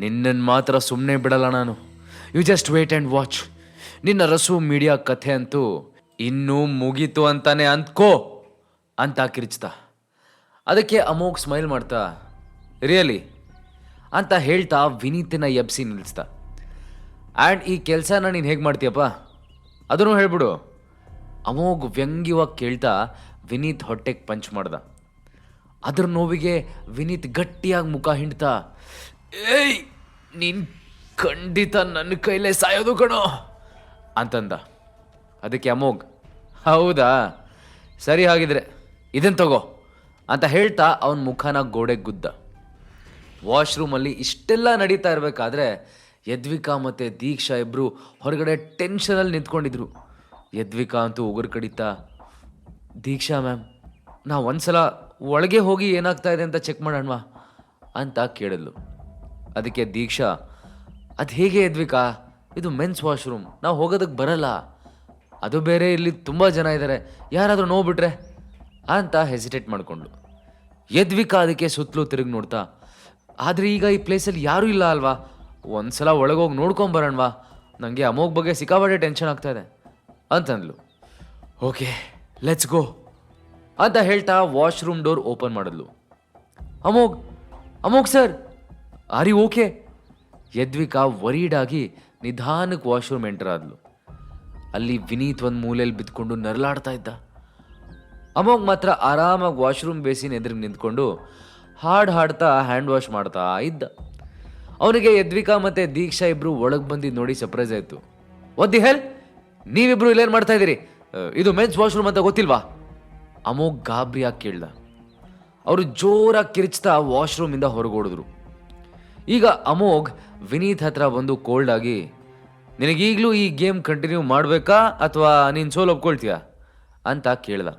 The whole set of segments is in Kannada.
ನಿನ್ನನ್ನು ಮಾತ್ರ ಸುಮ್ಮನೆ ಬಿಡಲ್ಲ ನಾನು. You just wait and watch. ನಿನ್ನ ರಸು ಮೀಡಿಯಾ ಕಥೆ ಅಂತೂ ಇನ್ನೂ ಮುಗೀತು ಅಂತಾನೆ ಅಂದ್ಕೋ ಅಂತ ಕಿರ್ಚ್ದ. ಅದಕ್ಕೆ ಅಮೋಘ್ ಸ್ಮೈಲ್ ಮಾಡ್ತಾ ರಿಯಲಿ ಅಂತ ಹೇಳ್ತಾ ವಿನೀತನ ಎಬ್ಸಿ ನಿಲ್ಲಿಸ್ದ. ಆ್ಯಂಡ್ ಈ ಕೆಲಸನ ನೀನು ಹೇಗೆ ಮಾಡ್ತೀಯಪ್ಪ ಅದನ್ನು ಹೇಳ್ಬಿಡು. ಅಮೋಘ್ ವ್ಯಂಗ್ಯವಾಗಿ ಕೇಳ್ತಾ ವಿನೀತ್ ಹೊಟ್ಟೆಗೆ ಪಂಚ್ ಮಾಡ್ದ. ಅದ್ರ ನೋವಿಗೆ ವಿನೀತ್ ಗಟ್ಟಿಯಾಗಿ ಮುಖ ಹಿಂಡ್ತಾ ಏಯ್ ನೀನು ಖಂಡಿತ ನನ್ನ ಕೈಲೇ ಸಾಯೋದು ಕಣೋ ಅಂತಂದ. ಅದಕ್ಕೆ ಅಮೋಘ್ ಹೌದಾ ಸರಿ ಹಾಗಿದ್ರೆ ಇದನ್ನು ತಗೋ ಅಂತ ಹೇಳ್ತಾ ಅವನ ಮುಖನ ಗೋಡೆಗೆ ಗುದ್ದ. ವಾಶ್ರೂಮಲ್ಲಿ ಇಷ್ಟೆಲ್ಲ ನಡೀತಾ ಇರಬೇಕಾದ್ರೆ ಯದ್ವಿಕಾ ಮತ್ತು ದೀಕ್ಷಾ ಇಬ್ಬರು ಹೊರಗಡೆ ಟೆನ್ಷನಲ್ಲಿ ನಿಂತ್ಕೊಂಡಿದ್ರು. ಯದ್ವಿಕಾ ಅಂತೂ ಉಗುರು ಕಡಿತಾ ದೀಕ್ಷಾ ಮ್ಯಾಮ್ ನಾವು ಒಂದ್ಸಲ ಒಳಗೆ ಹೋಗಿ ಏನಾಗ್ತಾ ಇದೆ ಅಂತ ಚೆಕ್ ಮಾಡೋಣವಾ ಅಂತ ಕೇಳಿದ್ಲು. ಅದಕ್ಕೆ ದೀಕ್ಷಾ ಅದು ಹೇಗೆ ಯದ್ವಿಕಾ, ಇದು ಮೆನ್ಸ್ ವಾಶ್ರೂಮ್, ನಾವು ಹೋಗೋದಕ್ಕೆ ಬರಲ್ಲ, ಅದು ಬೇರೆ ಇಲ್ಲಿ ತುಂಬ ಜನ ಇದ್ದಾರೆ, ಯಾರಾದರೂ ನೋಡ್ಬಿಟ್ರೆ ಅಂತ ಹೆಸಿಟೇಟ್ ಮಾಡಿಕೊಂಡ್ಳು. ಯದ್ವಿಕಾ ಅದಕ್ಕೆ ಸುತ್ತಲೂ ತಿರುಗಿ ನೋಡ್ತಾ ಆದರೆ ಈಗ ಈ ಪ್ಲೇಸಲ್ಲಿ ಯಾರೂ ಇಲ್ಲ ಅಲ್ವಾ, ಒಂದ್ಸಲ ಒಳಗೋಗಿ ನೋಡ್ಕೊಂಬರೋಣವಾ, ನನಗೆ ಅಮೋಘ್ ಬಗ್ಗೆ ಸಿಕ್ಕಾಪಟ್ಟೆ ಟೆನ್ಷನ್ ಆಗ್ತಾಯಿದೆ ಅಂತಂದ್ಲು. ಓಕೆ ಲೆಟ್ಸ್ ಗೋ ಅಂತ ಹೇಳ್ತಾ ವಾಶ್ರೂಮ್ ಡೋರ್ ಓಪನ್ ಮಾಡಿದ್ಲು. Amogh Amogh sir are you okay? Yadvika ವರೀಡಾಗಿ ನಿಧಾನಕ್ಕೆ ವಾಶ್ರೂಮ್ ಎಂಟರ್ ಆದ್ಲು. ಅಲ್ಲಿ ವಿನೀತ್ ಒಂದು ಮೂಲೆಯಲ್ಲಿ ಬಿದ್ದುಕೊಂಡು ನರಳಾಡ್ತಾ ಇದ್ದ. ಅಮೋಘ್ ಮಾತ್ರ ಆರಾಮಾಗಿ ವಾಶ್ರೂಮ್ ಬೇಸಿನ ಎದುರಿಗೆ ನಿಂತ್ಕೊಂಡು ಹಾಡು ಹಾಡ್ತಾ ಹ್ಯಾಂಡ್ ವಾಶ್ ಮಾಡ್ತಾ ಇದ್ದ. ಅವನಿಗೆ ಯದ್ವಿಕಾ ಮತ್ತು ದೀಕ್ಷಾ ಇಬ್ಬರು ಒಳಗೆ ಬಂದಿದ್ದು ನೋಡಿ ಸರ್ಪ್ರೈಸ್ ಆಯಿತು. ವಾಟ್ ದಿ ಹೆಲ್, ನೀವಿಬ್ರು ಇಲ್ಲೇನು ಮಾಡ್ತಾ ಇದ್ದೀರಿ, ಇದು ಮೆನ್ಸ್ ವಾಶ್ರೂಮ್ ಅಂತ ಗೊತ್ತಿಲ್ವಾ? ಅಮೋಘ್ ಗಾಬರಿಯಾಗಿ ಕೇಳ್ದ. ಅವರು ಜೋರಾಗಿ ಕಿರ್ಚ್ತಾ ವಾಶ್ರೂಮಿಂದ ಹೊರಗೋಡಿದ್ರು. ಈಗ ಅಮೋಘ್ ವಿನೀತ್ ಹತ್ರ ಬಂದು ಕೋಲ್ಡ್ ಆಗಿ ನಿನಗೀಗಲೂ ಈ ಗೇಮ್ ಕಂಟಿನ್ಯೂ ಮಾಡಬೇಕಾ ಅಥವಾ ನೀನು ಸೋಲು ಒಪ್ಕೊಳ್ತೀಯಾ ಅಂತ ಕೇಳ್ದ.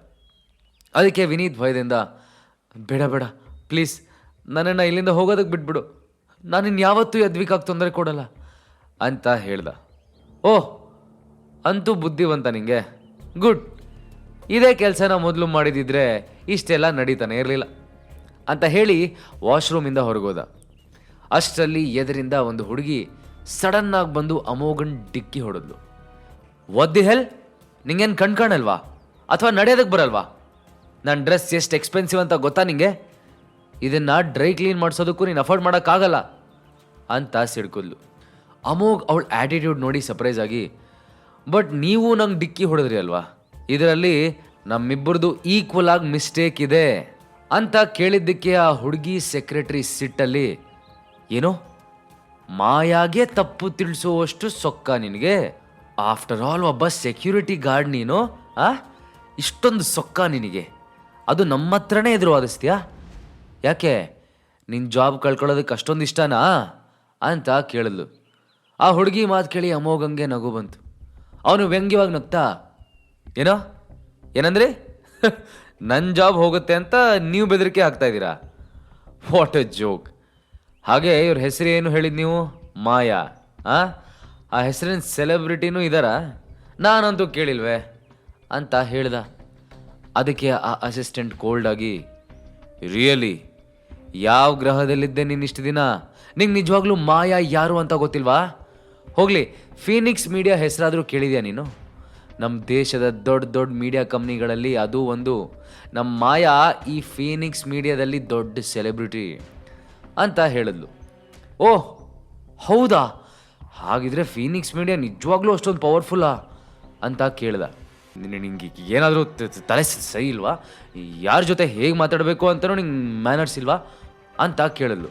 ಅದಕ್ಕೆ ವಿನೀತ್ ಭಯದಿಂದ ಬೇಡ ಬೇಡ ಪ್ಲೀಸ್ ನನ್ನನ್ನು ಇಲ್ಲಿಂದ ಹೋಗೋದಕ್ಕೆ ಬಿಟ್ಬಿಡು, ನಾನಿನ್ನು ಯಾವತ್ತೂ ಯದ್ವಿಕಾಗೆ ತೊಂದರೆ ಕೊಡಲ್ಲ ಅಂತ ಹೇಳ್ದ. ಓಹ್ ಅಂತೂ ಬುದ್ಧಿವಂತ ನಿಂಗೆ, ಗುಡ್, ಇದೇ ಕೆಲಸನ ಮೊದಲು ಮಾಡಿದಿದ್ರೆ ಇಷ್ಟೆಲ್ಲ ನಡೀತಾನೆ ಇರಲಿಲ್ಲ ಅಂತ ಹೇಳಿ ವಾಶ್ರೂಮಿಂದ ಹೊರಗೋದ. ಅಷ್ಟರಲ್ಲಿ ಎದರಿಂದ ಒಂದು ಹುಡುಗಿ ಸಡನ್ನಾಗಿ ಬಂದು ಅಮೋಘನ್ ಡಿಕ್ಕಿ ಹೊಡೆದ್ಲು. ವಾಟ್ ದಿ ಹೆಲ್, ನಿಂಗೇನು ಕಣ್ಕಾಣಲ್ವಾ ಅಥವಾ ನಡೆಯೋದಕ್ಕೆ ಬರಲ್ವಾ? ನನ್ನ ಡ್ರೆಸ್ ಎಷ್ಟು ಎಕ್ಸ್ಪೆನ್ಸಿವ್ ಅಂತ ಗೊತ್ತಾ ನಿಂಗೆ? ಇದನ್ನು ಡ್ರೈ ಕ್ಲೀನ್ ಮಾಡಿಸೋದಕ್ಕೂ ನೀನು ಅಫೋರ್ಡ್ ಮಾಡೋಕ್ಕಾಗಲ್ಲ ಅಂತ ಸಿಡ್ಕೊದ್ಲು. ಅಮೋಘ್ ಅವಳ ಆ್ಯಟಿಟ್ಯೂಡ್ ನೋಡಿ ಸರ್ಪ್ರೈಸ್ ಆಗಿ ಬಟ್ ನೀವು ನಂಗೆ ಡಿಕ್ಕಿ ಹೊಡೆದ್ರಿ ಅಲ್ವಾ, ಇದರಲ್ಲಿ ನಮ್ಮಿಬ್ಬರದು ಈಕ್ವಲ್ ಆಗಿ ಮಿಸ್ಟೇಕ್ ಇದೆ ಅಂತ ಕೇಳಿದ್ದಕ್ಕೆ ಆ ಹುಡುಗಿ ಸೆಕ್ರೆಟರಿ ಸಿಟ್ಟಲ್ಲಿ ಏನೋ ಮಾಯಾಗೆ ತಪ್ಪು ತಿಳಿಸುವಷ್ಟು ಸೊಕ್ಕ ನಿನಗೆ, ಆಫ್ಟರ್ ಆಲ್ ಒಬ್ಬ ಸೆಕ್ಯೂರಿಟಿ ಗಾರ್ಡ್ ನೀನು, ಇಷ್ಟೊಂದು ಸೊಕ್ಕ ನಿನಗೆ, ಅದು ನಮ್ಮ ಹತ್ರನೇ ಎದುರು ವಾದಿಸ್ತೀಯಾ? ಯಾಕೆ ನಿನ್ನ ಜಾಬ್ ಕಳ್ಕೊಳ್ಳೋದಕ್ಕೆ ಅಷ್ಟೊಂದು ಇಷ್ಟನಾ ಅಂತ ಕೇಳಿದ್ಲು. ಆ ಹುಡುಗಿ ಮಾತು ಕೇಳಿ ಅಮೋಘಂಗೆ ನಗು ಬಂತು. ಅವನು ವ್ಯಂಗ್ಯವಾಗಿ ನಗ್ತಾ ಏನೋ ಏನಂದ್ರಿ ನನ್ನ ಜಾಬ್ ಹೋಗುತ್ತೆ ಅಂತ ನೀವು ಬೆದರಿಕೆ ಹಾಕ್ತಾ ಇದ್ದೀರಾ, ವಾಟ್ ಎ ಜೋಕ್. ಹಾಗೆ ಇವ್ರ ಹೆಸರು ಏನು ಹೇಳಿದ್ ನೀವು? ಮಾಯಾ. ಆ ಹೆಸರಿನ ಸೆಲೆಬ್ರಿಟಿನೂ ಇದ್ದಾರಾ? ನಾನಂತೂ ಕೇಳಿಲ್ವೇ ಅಂತ ಹೇಳ್ದ. ಅದಕ್ಕೆ ಆ ಅಸಿಸ್ಟೆಂಟ್ ಕೋಲ್ಡ್ ಆಗಿ ರಿಯಲಿ ಯಾವ ಗ್ರಹದಲ್ಲಿದ್ದೆ ನೀನು ಇಷ್ಟು ದಿನ, ನಿಂಗೆ ನಿಜವಾಗ್ಲೂ ಮಾಯಾ ಯಾರು ಅಂತ ಗೊತ್ತಿಲ್ವಾ? ಹೋಗಲಿ, ಫೀನಿಕ್ಸ್ ಮೀಡಿಯಾ ಹೆಸರಾದರೂ ಕೇಳಿದ್ಯಾ ನೀನು? ನಮ್ಮ ದೇಶದ ದೊಡ್ಡ ದೊಡ್ಡ ಮೀಡಿಯಾ ಕಂಪ್ನಿಗಳಲ್ಲಿ ಅದು ಒಂದು. ನಮ್ಮ ಮಾಯಾ ಈ ಫೀನಿಕ್ಸ್ ಮೀಡಿಯಾದಲ್ಲಿ ದೊಡ್ಡ ಸೆಲೆಬ್ರಿಟಿ ಅಂತ ಹೇಳಿದ್ಲು. ಓಹ್ ಹೌದಾ, ಹಾಗಿದ್ರೆ ಫೀನಿಕ್ಸ್ ಮೀಡಿಯಾ ನಿಜವಾಗ್ಲೂ ಅಷ್ಟೊಂದು ಪವರ್ಫುಲ್ಲಾ ಅಂತ ಕೇಳ್ದ. ನಿಂಗೆ ಏನಾದರೂ ತಲೆ ಸರಿ ಇಲ್ವಾ? ಯಾರ ಜೊತೆ ಹೇಗೆ ಮಾತಾಡಬೇಕು ಅಂತಲೂ ನಿಂಗೆ ಮ್ಯಾನರ್ಸ್ ಇಲ್ವಾ ಅಂತ ಕೇಳಿದ್ಲು.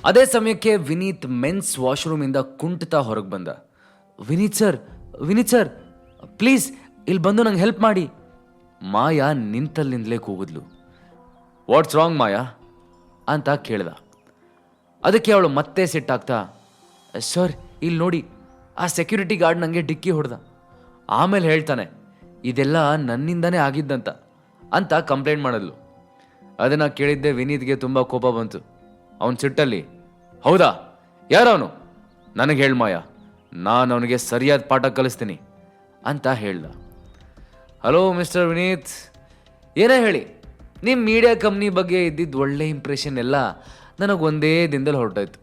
ಅದೇ ಸಮಯಕ್ಕೆ ವಿನೀತ್ ಮೆನ್ಸ್ ವಾಶ್ರೂಮಿಂದ ಕುಂಟ್ತಾ ಹೊರಗೆ ಬಂದ. ವಿನೀತ್ ಸರ್ ಪ್ಲೀಸ್ ಇಲ್ಲಿ ಬಂದು ನಂಗೆ ಹೆಲ್ಪ್ ಮಾಡಿ. ಮಾಯಾ ನಿಂತಲ್ಲಿಂದಲೇ ಕೂಗಿದ್ಲು. ವಾಟ್ಸ್ ರಾಂಗ್ ಮಾಯಾ ಅಂತ ಕೇಳ್ದ. ಅದಕ್ಕೆ ಅವಳು ಮತ್ತೆ ಸಿಟ್ಟಾಗ್ತಾ ಸರ್ ಇಲ್ಲಿ ನೋಡಿ, ಆ ಸೆಕ್ಯೂರಿಟಿ ಗಾರ್ಡ್ ನನಗೆ ಡಿಕ್ಕಿ ಹೊಡೆದ, ಆಮೇಲೆ ಹೇಳ್ತಾನೆ ಇದೆಲ್ಲ ನನ್ನಿಂದನೇ ಆಗಿದ್ದಂತ ಅಂತ ಕಂಪ್ಲೇಂಟ್ ಮಾಡಿದ್ಲು. ಅದನ್ನು ಕೇಳಿದ್ದೆ ವಿನೀತ್ಗೆ ತುಂಬ ಕೋಪ ಬಂತು. ಅವನ ಸಿಟ್ಟಲ್ಲಿ ಹೌದಾ, ಯಾರವನು ನನಗೆ ಹೇಳ ಮಾಯಾ, ನಾನು ಅವನಿಗೆ ಸರಿಯಾದ ಪಾಠ ಕಲಿಸ್ತೀನಿ ಅಂತ ಹೇಳ್ದ. ಹಲೋ ಮಿಸ್ಟರ್ ವಿನೀತ್, ಏನೇ ಹೇಳಿ, ನಿಮ್ಮ ಮೀಡಿಯಾ ಕಂಪ್ನಿ ಬಗ್ಗೆ ಇದ್ದಿದ್ದು ಒಳ್ಳೆ ಇಂಪ್ರೆಷನ್ ಎಲ್ಲ ನನಗೆ ಒಂದೇ ದಿನದಲ್ಲಿ ಹೊರಟಾಯ್ತು.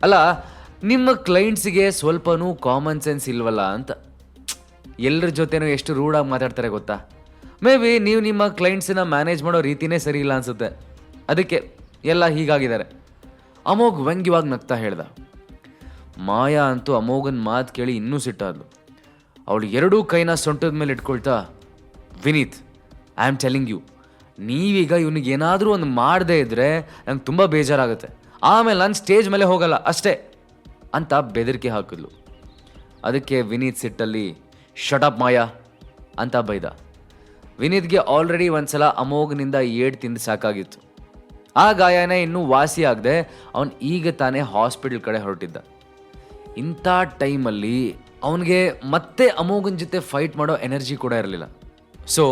ಅಲ್ಲ, ನಿಮ್ಮ ಕ್ಲೈಂಟ್ಸಿಗೆ ಸ್ವಲ್ಪನೂ ಕಾಮನ್ ಸೆನ್ಸ್ ಇಲ್ವಲ್ಲ ಅಂತ. ಎಲ್ಲರ ಜೊತೆನೂ ಎಷ್ಟು ರೂಢಾಗಿ ಮಾತಾಡ್ತಾರೆ ಗೊತ್ತಾ? ಮೇ ಬಿ ನೀವು ನಿಮ್ಮ ಕ್ಲೈಂಟ್ಸನ್ನ ಮ್ಯಾನೇಜ್ ಮಾಡೋ ರೀತಿನೇ ಸರಿ ಇಲ್ಲ ಅನಿಸುತ್ತೆ. ಅದಕ್ಕೆ ಎಲ್ಲ ಹೀಗಾಗಿದ್ದಾರೆ. ಅಮೋಘ್ ವ್ಯಂಗ್ಯವಾಗಿ ನಗ್ತಾ ಹೇಳ್ದ. ಮಾಯಾ ಅಂತೂ ಅಮೋಘನ್ ಮಾತು ಕೇಳಿ ಇನ್ನೂ ಸಿಟ್ಟಾದ್ಲು. ಅವಳು ಎರಡೂ ಕೈನ ಸೊಂಟದ ಮೇಲೆ ಇಟ್ಕೊಳ್ತಾ, Vineet, I am telling you, ನೀವೀಗ ಇವನಿಗೆ ಏನಾದರೂ ಒಂದು ಮಾಡದೇ ಇದ್ದರೆ ನಂಗೆ ತುಂಬ ಬೇಜಾರಾಗುತ್ತೆ. ಆಮೇಲೆ ನಾನು ಸ್ಟೇಜ್ ಮೇಲೆ ಹೋಗಲ್ಲ ಅಷ್ಟೇ ಅಂತ ಬೆದರಿಕೆ ಹಾಕಿದ್ಲು. ಅದಕ್ಕೆ ವಿನೀತ್ ಸಿಟ್ಟಲ್ಲಿ ಶಟಪ್ ಮಾಯಾ ಅಂತ ಬೈದ. ವಿನೀತ್ಗೆ ಆಲ್ರೆಡಿ ಒಂದ್ಸಲ ಅಮೋಘನಿಂದ ಏಡ್ ತಿಂದು ಸಾಕಾಗಿತ್ತು. ಆ ಗಾಯನೇ ಇನ್ನೂ ವಾಸಿ ಆಗದೆ ಅವನು ಈಗ ತಾನೇ ಹಾಸ್ಪಿಟಲ್ ಕಡೆ ಹೊರಟಿದ್ದ. ಇಂಥ ಟೈಮಲ್ಲಿ ಅವನಿಗೆ ಮತ್ತೆ ಅಮೋಘನ್ ಜೊತೆ ಫೈಟ್ ಮಾಡೋ ಎನರ್ಜಿ ಕೂಡ ಇರಲಿಲ್ಲ. ಸೊ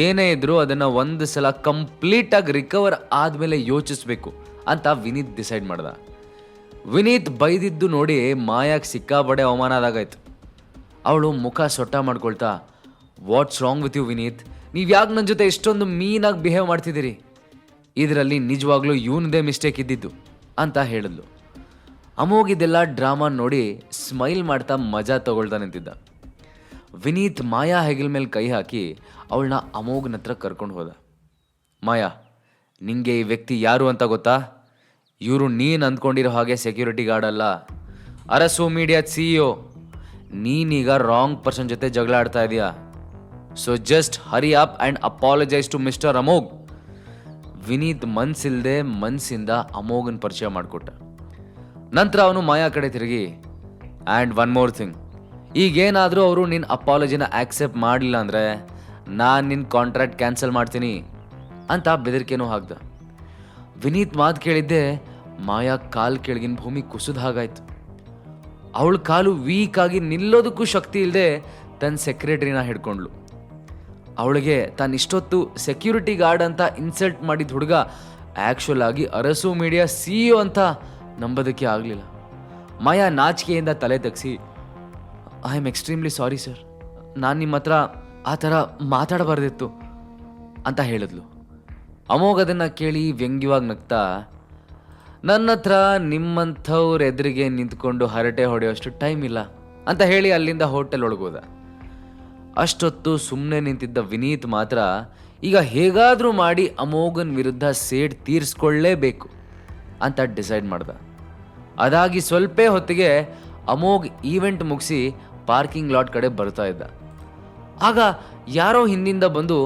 ಏನೇ ಇದ್ರೂ ಅದನ್ನು ಒಂದು ಸಲ ಕಂಪ್ಲೀಟಾಗಿ ರಿಕವರ್ ಆದಮೇಲೆ ಯೋಚಿಸ್ಬೇಕು ಅಂತ ವಿನೀತ್ ಡಿಸೈಡ್ ಮಾಡ್ದ. ವಿನೀತ್ ಬೈದಿದ್ದು ನೋಡಿ ಮಾಯಾಗೆ ಸಿಕ್ಕಾಬಡೆ ಅವಮಾನ ಆದಾಗಾಯ್ತು. ಅವಳು ಮುಖ ಸೊಟ್ಟ ಮಾಡ್ಕೊಳ್ತಾ, what's wrong with you Vineeth, ನೀವು ಯಾಕೆ ನನ್ನ ಜೊತೆ ಇಷ್ಟೊಂದು ಮೀನಾಗಿ ಬಿಹೇವ್ ಮಾಡ್ತಿದ್ದೀರಿ? ಇದರಲ್ಲಿ ನಿಜವಾಗ್ಲೂ ಇವನದೇ ಮಿಸ್ಟೇಕ್ ಇದ್ದಿದ್ದು ಅಂತ ಹೇಳಿದ್ಲು. ಅಮೋಘ್ ಇದೆಲ್ಲ ಡ್ರಾಮಾ ನೋಡಿ ಸ್ಮೈಲ್ ಮಾಡ್ತಾ ಮಜಾ ತಗೊಳ್ತಾ ನಿಂತಿದ್ದ. ವಿನೀತ್ ಮಾಯಾ ಹೆಗಲ ಮೇಲೆ ಕೈ ಹಾಕಿ ಅವಳನ್ನ ಅಮೋಘನ ಹತ್ರ ಕರ್ಕೊಂಡು ಹೋದ. ಮಾಯಾ, ನಿಂಗೆ ಈ ವ್ಯಕ್ತಿ ಯಾರು ಅಂತ ಗೊತ್ತಾ? ಇವರು ನೀನು ಅಂದ್ಕೊಂಡಿರೋ ಹಾಗೆ ಸೆಕ್ಯೂರಿಟಿ ಗಾರ್ಡ್ ಅಲ್ಲ, ಅರಸು ಮೀಡಿಯಾದ CEO. ನೀನೀಗ ರಾಂಗ್ ಪರ್ಸನ್ ಜೊತೆ ಜಗಳ ಆಡ್ತಾ ಇದೀಯಾ. So just hurry up and apologize to mister Amogh. Vineet ಮನ್ಸಿಂದ ಅಮೋಘನ್ ಪರಿಚಯ ಮಾಡಿಕೊಟ್ಟ. ನಂತರ ಅವನು ಮಾಯಾ ಕಡೆ ತಿರುಗಿ, ಆ್ಯಂಡ್ ಒನ್ ಮೋರ್ ಥಿಂಗ್, ಈಗೇನಾದರೂ ಅವರು ನಿನ್ನ ಅಪಾಲಜಿನ ಆಕ್ಸೆಪ್ಟ್ ಮಾಡಲಿಲ್ಲ ಅಂದರೆ ನಾನು ನಿನ್ನ ಕಾಂಟ್ರಾಕ್ಟ್ ಕ್ಯಾನ್ಸಲ್ ಮಾಡ್ತೀನಿ ಅಂತ ಬೆದರಿಕೆನೂ ಹಾಕ್ದ. ವಿನೀತ್ ಮಾತು ಕೇಳಿದ್ದೆ ಮಾಯಾ ಕಾಲು ಕೆಳಗಿನ ಭೂಮಿ ಕುಸಿದ ಹಾಗಾಯ್ತು. ಅವಳ ಕಾಲು ವೀಕ್ ಆಗಿ ನಿಲ್ಲೋದಕ್ಕೂ ಶಕ್ತಿ ಇಲ್ಲದೆ ತನ್ನ ಸೆಕ್ರೆಟರಿನ ಹಿಡ್ಕೊಂಡ್ಳು. ಅವಳಿಗೆ ತಾನು ಇಷ್ಟೊತ್ತು ಸೆಕ್ಯೂರಿಟಿ ಗಾರ್ಡ್ ಅಂತ ಇನ್ಸಲ್ಟ್ ಮಾಡಿದ ಹುಡುಗ ಆ್ಯಕ್ಚುಲ್ ಆಗಿ ಅರಸು ಮೀಡಿಯಾ CEO ಅಂತ ನಂಬೋದಕ್ಕೆ ಆಗಲಿಲ್ಲ. ಮಾಯಾ ನಾಚಿಕೆಯಿಂದ ತಲೆ ತಗ್ಸಿ, I am extremely sorry sir, ನಾನು ನಿಮ್ಮ ಹತ್ರ ಆ ಥರ ಮಾತಾಡಬಾರ್ದಿತ್ತು ಅಂತ ಹೇಳಿದ್ಲು. ಅಮೋಘ್ ಅದನ್ನು ಕೇಳಿ ವ್ಯಂಗ್ಯವಾಗಿ ನಗ್ತಾ, ನನ್ನ ಹತ್ರ ನಿಮ್ಮಂಥವ್ರ ಎದುರಿಗೆ ನಿಂತ್ಕೊಂಡು ಹರಟೆ ಹೊಡೆಯೋಷ್ಟು ಟೈಮ್ ಇಲ್ಲ ಅಂತ ಹೇಳಿ ಅಲ್ಲಿಂದ ಹೋಟೆಲ್ ಒಳಗೋದ. ಅಷ್ಟೊತ್ತು ಸುಮ್ಮನೆ ನಿಂತಿದ್ದ ವಿನೀತ್ ಮಾತ್ರ ಈಗ ಹೇಗಾದರೂ ಮಾಡಿ ಅಮೋಘನ್ ವಿರುದ್ಧ ಸೇಡ್ ತೀರಿಸ್ಕೊಳ್ಳೇಬೇಕು ಅಂತ ಡಿಸೈಡ್ ಮಾಡ್ದ. ಅದಾಗಿ ಸ್ವಲ್ಪ ಹೊತ್ತಿಗೆ ಅಮೋಘ್ ಈವೆಂಟ್ ಮುಗಿಸಿ ಪಾರ್ಕಿಂಗ್ ಲಾಟ್ ಕಡೆ ಬರ್ತಾ ಇದ್ದ. ಆಗ ಯಾರೋ ಹಿಂದಿಂದ ಬಂದು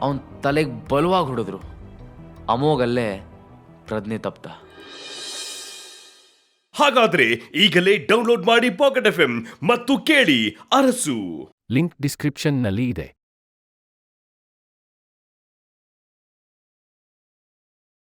ಅವನ ತಲೆಗೆ ಬಲವಾಗಿ ಹೊಡೆದ್ರು. ಅಮೋಘ್ ಅಲ್ಲೇ ಪ್ರಜ್ಞೆ ತಪ್ತ. ಹಾಗಾದ್ರೆ ಈಗಲೇ ಡೌನ್ಲೋಡ್ ಮಾಡಿ ಪಾಕೆಟ್ FM ಮತ್ತು ಕೇಳಿ ಅರಸು. ಲಿಂಕ್ ಡಿಸ್ಕ್ರಿಪ್ಷನ್ನಲ್ಲಿ ಇದೆ.